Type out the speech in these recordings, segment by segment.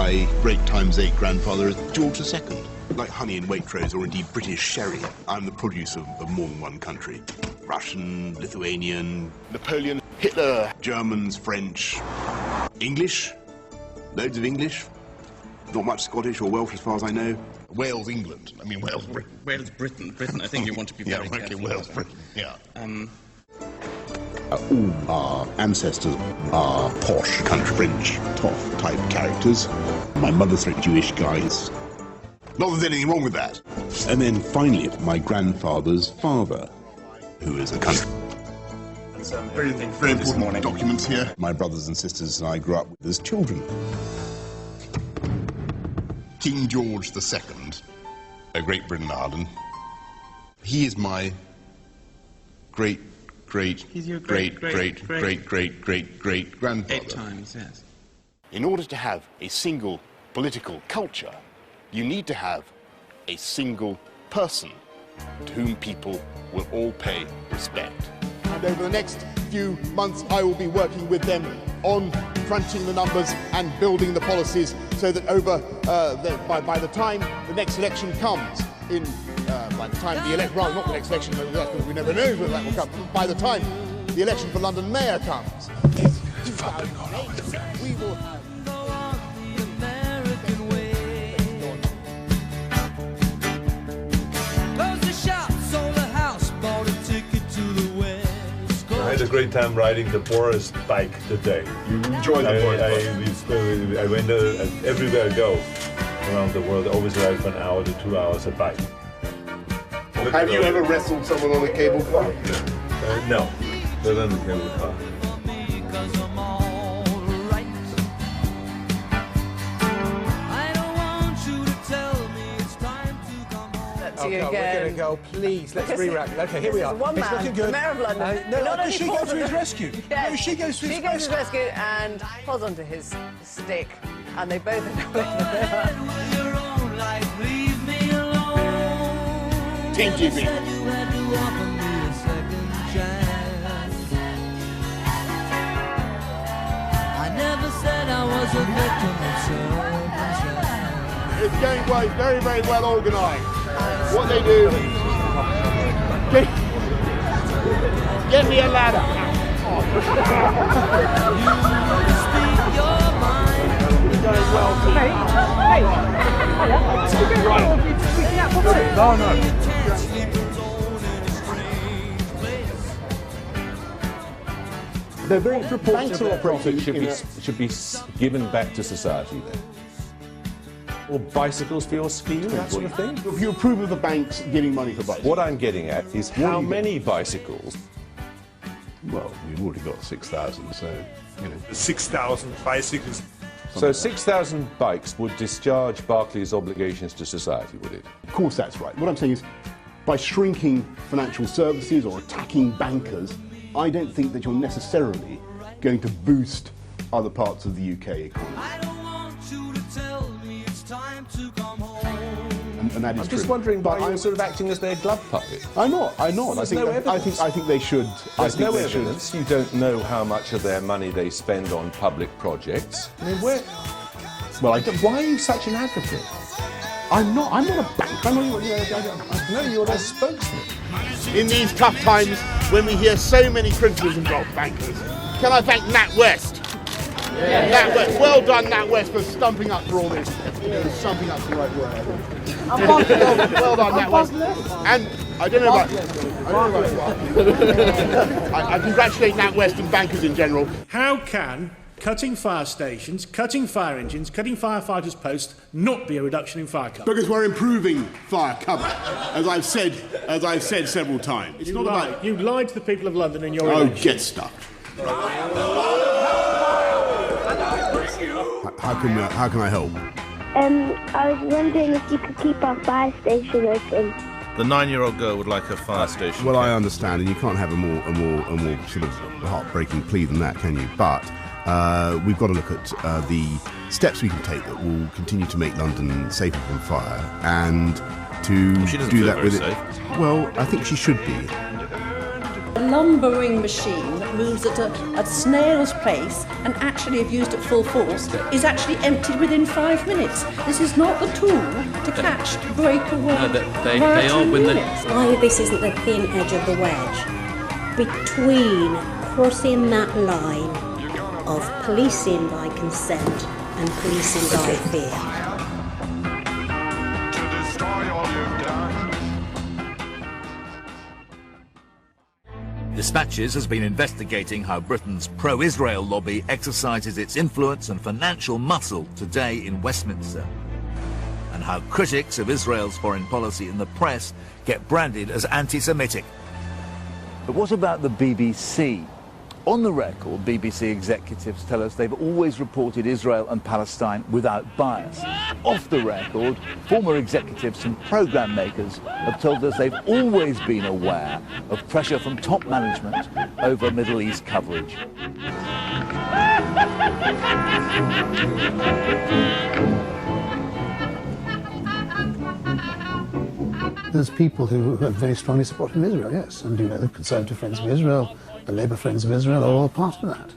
My break-times-8 grandfather is George II. Like honey in Waitrose, or indeed British sherry, I'm the produce of more than one country. Russian, Lithuanian, Napoleon, Hitler, Germans, French, English, loads of English, not much Scottish or Welsh as far as I know. Wales, England. I mean, Wales, Britain. Wales, Britain. Britain, I think you want to be very careful. Wales, Britain, yeah. All our ancestors are posh, country, French, tough type characters. My mother's very Jewish guys. Not that there's anything wrong with that. And then finally, my grandfather's father, who is a country. Very important documents here. My brothers and sisters and I grew up as children. King George II, of Great Britain and Ireland. He is my great-great-great-great-great-great-great-grandfather. 8 times, yes. In order to have a single political culture, you need to have a single person to whom people will all pay respect. And over the next few months, I will be working with them on crunching the numbers and building the policies so that by the time the next election comes, by the time the election, well, not the next election, we never know when that will come, by the time the election for London Mayor comes, we will have... I had a great time riding the Boris bike today. You enjoyed the Boris bike? I went everywhere I go around the world. I always ride for an hour to 2 hours a bike. Have you ever wrestled someone on a cable car? No, not on the cable car. Okay, we're going to go, please, let's re-wrap it. Okay, here we are. One it's man, looking good. the Mayor of London. No, she goes to his rescue. Yes. No, she goes to his rescue. She goes to his rescue and holds onto his stick, and they both end up Team GB. It's going well, very, very well organised. What they do, get me a ladder. They're very banks are profit should be given back to society then. Or bicycles for your scheme, that sort of thing? If you approve of the banks giving money for bicycles. What I'm getting at is how many bicycles? Well, we've already got 6,000, so, you know. 6,000 bicycles. So 6,000 bikes would discharge Barclays' obligations to society, would it? Of course that's right. What I'm saying is, by shrinking financial services or attacking bankers, I don't think that you're necessarily going to boost other parts of the UK economy. And that is I'm true. just wondering why you're sort of acting as their glove puppet. I'm not. There's no evidence. I think they should. There's no evidence. You don't know how much of their money they spend on public projects. I mean, where? Well, why are you such an advocate? I'm not a bank. I'm not. No, you're their spokesman. In these tough times, when we hear so many criticisms of bankers, can I thank NatWest? Nat West. Well done, NatWest, for stumping up for all this. Stumping up's the right word. Well done, NatWest. And I don't know about I congratulate NatWest and bankers in general. How can cutting fire stations, cutting fire engines, cutting firefighters' posts not be a reduction in fire cover? Because we're improving fire cover, as I've said several times. It's not about... You lied to the people of London in your election. Get stuffed. How can I help? I was wondering if you could keep our fire station open. The 9-year-old girl would like a fire station. Well, I understand, and you can't have a more sort of heartbreaking plea than that, can you? But we've got to look at the steps we can take that will continue to make London safer from fire, and to do that with it. Well, I think she should be. A lumbering machine that moves at a snail's pace and actually, if used at full force, is actually emptied within 5 minutes. This is not the tool to catch, to break a wall. No, they are when Why this isn't the thin edge of the wedge between crossing that line of policing by consent and policing by fear. Dispatches has been investigating how Britain's pro-Israel lobby exercises its influence and financial muscle today in Westminster, and how critics of Israel's foreign policy in the press get branded as anti-Semitic. But what about the BBC? On the record, BBC executives tell us they've always reported Israel and Palestine without bias. Off the record, former executives and programme makers have told us they've always been aware of pressure from top management over Middle East coverage. There's people who are very strongly supporting Israel, yes, and the Conservative Friends of Israel, the Labour Friends of Israel are all part of that.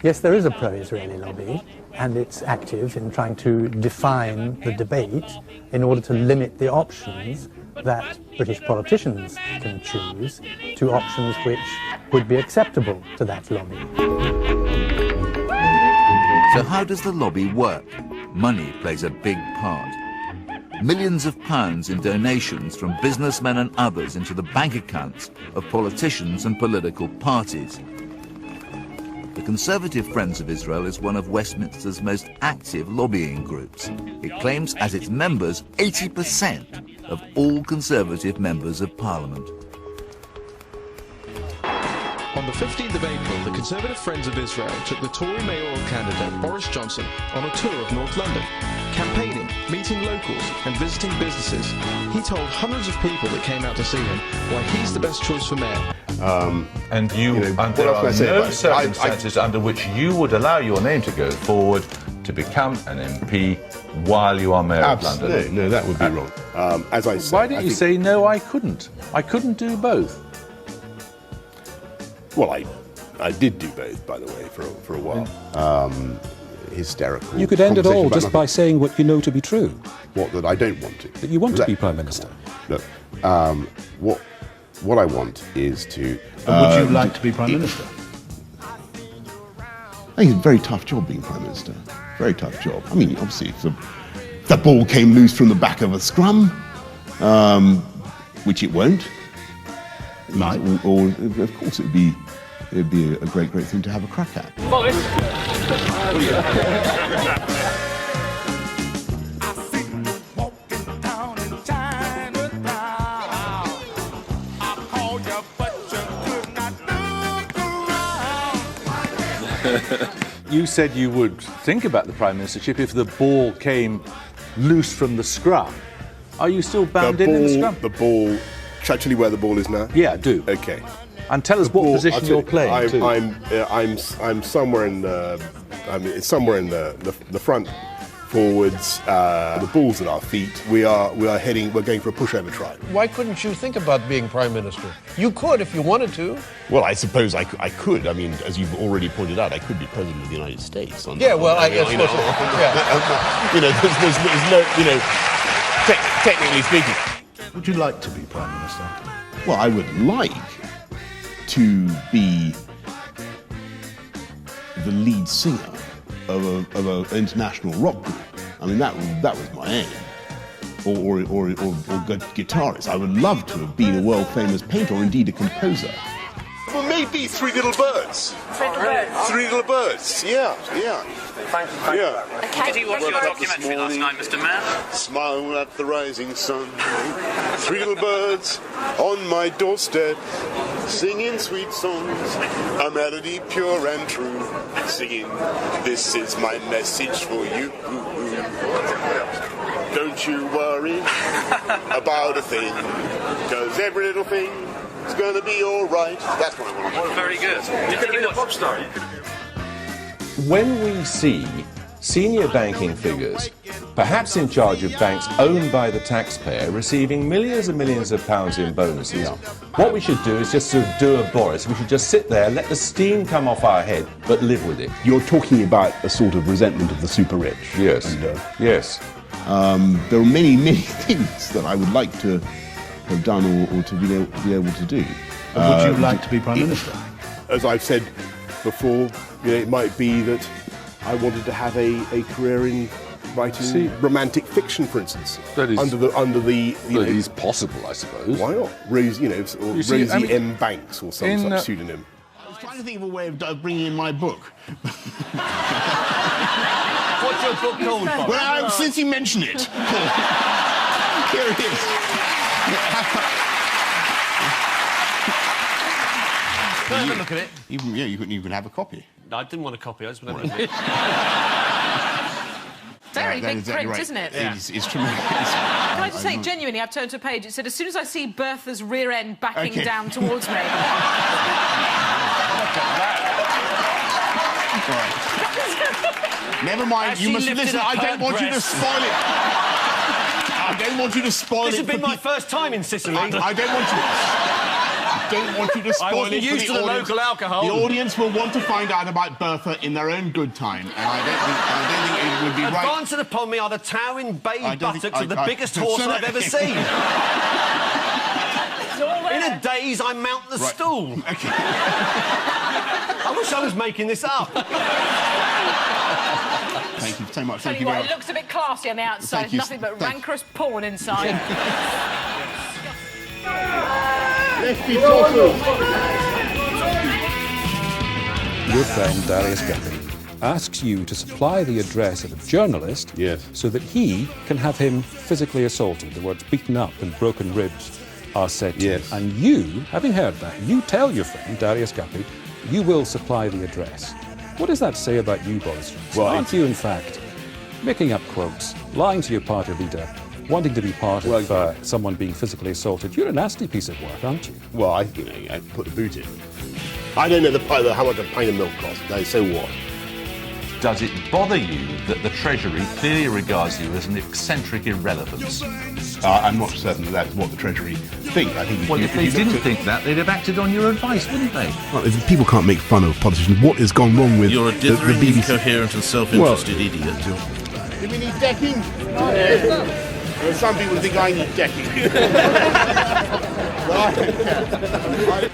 Yes, there is a pro-Israeli lobby, and it's active in trying to define the debate in order to limit the options that British politicians can choose to options which would be acceptable to that lobby. So how does the lobby work? Money plays a big part. Millions of pounds in donations from businessmen and others into the bank accounts of politicians and political parties. The Conservative Friends of Israel is one of Westminster's most active lobbying groups. It claims as its members 80% of all Conservative members of Parliament. On the 15th of April, the Conservative Friends of Israel took the Tory mayoral candidate Boris Johnson on a tour of North London, campaigning, meeting locals and visiting businesses. He told hundreds of people that came out to see him why he's the best choice for mayor. And there are no circumstances under which you would allow your name to go forward to become an MP while you are mayor of London. No, that would be wrong. As I said, why didn't you say, no, I couldn't? I couldn't do both. Well, I did do both, by the way, for a while. Hysterical. You could end it all just by saying what you know to be true. What, that I don't want to? That you want to be Prime Minister. Look, what I want is to... would you like to be Prime Minister? I think it's a very tough job being Prime Minister. Very tough job. I mean, obviously, if the ball came loose from the back of a scrum, which it won't, might. Or of course, it'd be a great thing to have a crack at. Boris. You said you would think about the Prime Ministership if the ball came loose from the scrum. Are you still bound in the scrum? The ball... Shall I tell you where the ball is now? Yeah, do. Okay. And tell us what position you're playing. I'm somewhere in the. It's somewhere in the front, forwards. The ball's at our feet. We're going for a pushover try. Why couldn't you think about being Prime Minister? You could if you wanted to. Well, I suppose I could. I mean, as you've already pointed out, I could be President of the United States. Yeah, well, I guess. There's no, technically speaking. Would you like to be Prime Minister? Well, I would like to be the lead singer of an international rock group. I mean, that was my aim. Or guitarist. I would love to have been a world-famous painter or indeed a composer. Well, maybe Three Little Birds. Three Little Birds. Yeah. Thank you. Yeah. Did you watch your documentary last night, Mr. Mann? Smile at the rising sun. Three little birds on my doorstep, singing sweet songs, a melody pure and true, singing, this is my message for you. Don't you worry about a thing, because every little thing is going to be all right. That's what I want to do. Very good. You could have been a pop star. When we see senior banking figures perhaps in charge of banks owned by the taxpayer, receiving millions and millions of pounds in bonuses. What we should do is just sort of do a Boris. We should just sit there, let the steam come off our head, but live with it. You're talking about a sort of resentment of the super rich. Yes. And, yes. There are many, many things that I would like to have done or to be able to do. Would you like to be Prime Minister? As I've said before, it might be that I wanted to have a career in writing romantic fiction, for instance. That is under the that is possible, I suppose. Why not? Rosie M. Banks or some such pseudonym. I was trying to think of a way of bringing in my book. What's your book called, Bob? Well, since you mention it, here it is. Can I have a look at it? You can have a copy. No, I didn't want a copy. I just want to have a look. Very big print, right. isn't it? It's tremendous. Can I just say, genuinely, I've turned to a page. It said, as soon as I see Bertha's rear end backing down towards me. Never mind. You must listen. I don't want you to spoil it. I don't want you to spoil it. This has been my first time in Sicily. I don't want you. I don't want you to spoil it. I wasn't used to the local alcohol. The audience will want to find out about Bertha in their own good time, and I don't think it would be right. Advancing upon me are the towering bay buttocks of the biggest horse I've ever seen. In a daze, I mount the stool. Okay. I wish I was making this up. Thank you so much. Tell you what, it looks a bit classy on the outside. Nothing but rancorous porn inside. Let's be talking. Your friend Darius Guppy asks you to supply the address of a journalist so that he can have him physically assaulted. The words beaten up and broken ribs are said to him. And you, having heard that, you tell your friend Darius Guppy you will supply the address. What does that say about you, Boris Johnson? Well, aren't you, in fact, making up quotes, lying to your party leader, wanting to be part of someone being physically assaulted? You're a nasty piece of work, aren't you? Well, I put the boot in. I don't know how much a pint of milk costs. No, so what? Does it bother you that the Treasury clearly regards you as an eccentric irrelevance? I'm not certain that's what the Treasury think. I think if they didn't think that, they'd have acted on your advice, wouldn't they? Well, if people can't make fun of politicians, what has gone wrong with You're a dithering, the BBC? incoherent and self-interested idiot. Do we need decking? Well, some people think I need decking.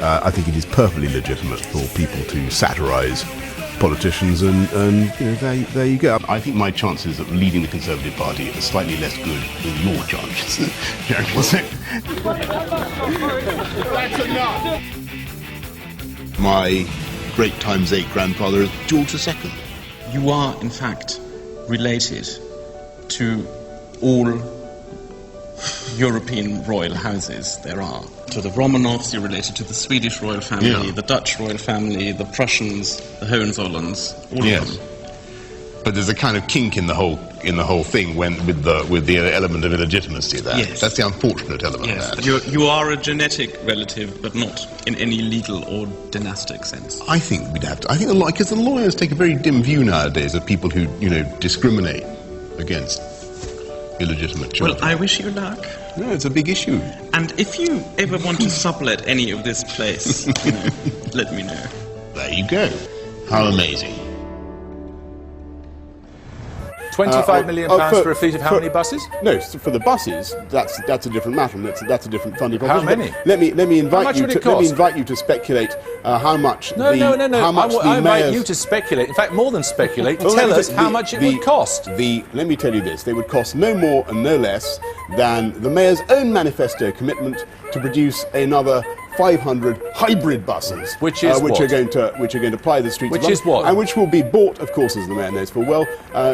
I think it is perfectly legitimate for people to satirise politicians, and there you go. I think my chances of leading the Conservative Party are slightly less good than your chances. That's enough. My great times 8 grandfather is George II. You are, in fact, related to all European royal houses there are. To the Romanovs, you're related to the Swedish royal family, the Dutch royal family, the Prussians, the Hohenzollerns, all of them. But there's a kind of kink in the whole thing with the element of illegitimacy there. Yes. That's the unfortunate element of that. You are a genetic relative, but not in any legal or dynastic sense. I think we'd have to. I think because the lawyers take a very dim view nowadays of people who discriminate against illegitimate children. Well, I wish you luck. No, it's a big issue. And if you ever want to sublet any of this place, let me know. There you go. How amazing. £25 million for a fleet of how many buses? No, for the buses, that's a different matter. And that's a different funding proposition. How many? Let me invite you to cost? let me invite you to speculate how much. No. How much I invite you to speculate. In fact, more than speculate. Tell us how much it would cost. Let me tell you this: they would cost no more and no less than the mayor's own manifesto commitment to produce another 500 hybrid buses, which are going to ply the streets. Which is what? And which will be bought, of course, as the mayor knows full well,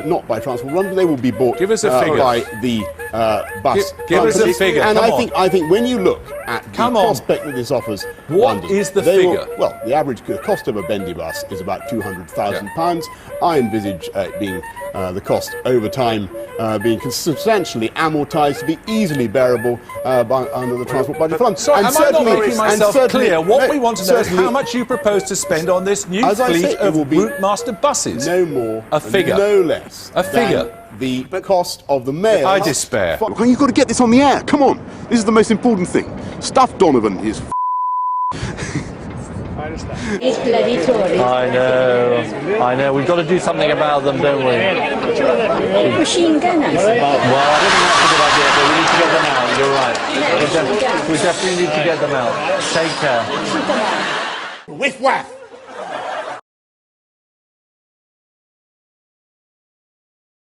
not by Transport London. They will be bought Give us a figure. by the bus. Give us a figure. And Come I think when you look at the prospect that this offers, what is the figure? Well, the average cost of a bendy bus is about £200,000. I envisage it being the cost over time being substantially amortised to be easily bearable under the Transport Budget Fund. So am I not making myself clear? What we want to know is how much you propose to spend on this new fleet of route master buses. No more, a figure, no less. A figure. the cost of the mayor. I despair. You've got to get this on the air. Come on. This is the most important thing. Stuff Donovan is He's bloody Tory. I know. We've got to do something about them, don't we? Machine gunners. Well, I don't think that's a good idea, but we need to get them out. You're right. We definitely need to get them out. Take care. whiff waff.